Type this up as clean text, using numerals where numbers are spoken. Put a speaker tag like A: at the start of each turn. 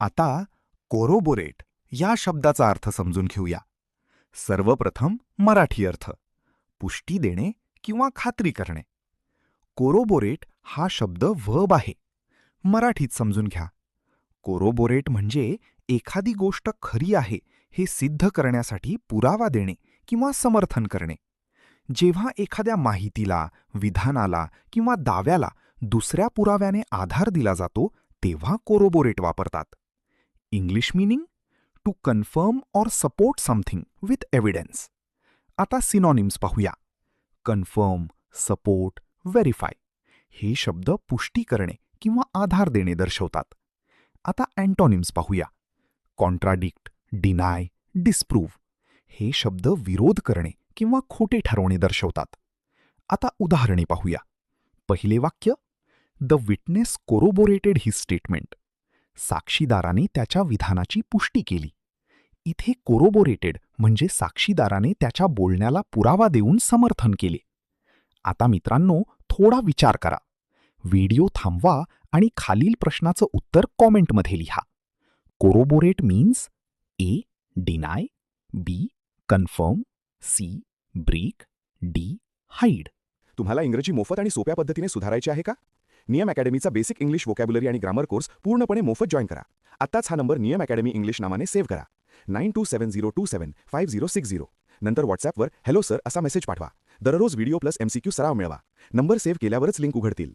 A: आता कोरोबोरेट या शब्दाचा अर्थ समजून घेऊया. सर्वप्रथम मराठी अर्थ: पुष्टी देणे किंवा खात्री करणे. कोरोबोरेट हा शब्द व्हर्ब आहे. मराठीत समजून घ्या. कोरोबोरेट म्हणजे एखादी गोष्ट खरी आहे हे सिद्ध करण्यासाठी पुरावा देणे किंवा समर्थन करणे. जेव्हा एखाद्या माहितीला, विधानाला किंवा दाव्याला दुसऱ्या पुराव्याने आधार दिला जातो तेव्हा कोरोबोरेट वापरतात. English meaning: to confirm or support something with evidence. आता सिनॉनिम्स पाहूया. कन्फर्म, सपोर्ट, व्हेरीफाय हे शब्द पुष्टी करणे किंवा आधार देणे दर्शवतात. आता अँटॉनिम्स पाहूया. कॉन्ट्राडिक्ट, डिनाय, डिस्प्रूव्ह हे शब्द विरोध करणे किंवा खोटे ठरवणे दर्शवतात. आता उदाहरणे पाहूया. पहिले वाक्य: द विटनेस कोरोबोरेटेड हिज स्टेटमेंट. साक्षीदाराने त्याच्या विधानाची पुष्टी केली. इथे कोरोबोरेटेड म्हणजे साक्षीदाराने त्याच्या बोलण्याला पुरावा देऊन समर्थन केले. आता मित्रांनो, थोडा विचार करा. व्हिडिओ थांबवा आणि खालील प्रश्नाचं उत्तर कॉमेंटमध्ये लिहा. Corroborate means A. Deny, B. Confirm, C. Break, D. Hide.
B: तुम्हाला इंग्रजी मोफत आणि सोप्या पद्धतीने सुधारायचे आहे का? नियम अकॅडमीचा बेसिक इंग्लिश व्होकॅब्युलरी आणि ग्रामर कोर्स पूर्णपणे मोफत जॉईन करा. आत्ताच हा नंबर नियम अकॅडमी इंग्लिश नावाने सेव्ह करा. 9270275060. नंतर व्हॉट्सॲपवर हॅलो सर असा मेसेज पाठवा. दररोज व्हिडिओ प्लस MCQ सराव मिळवा. नंबर सेव्ह केल्यावरच लिंक उघडतील.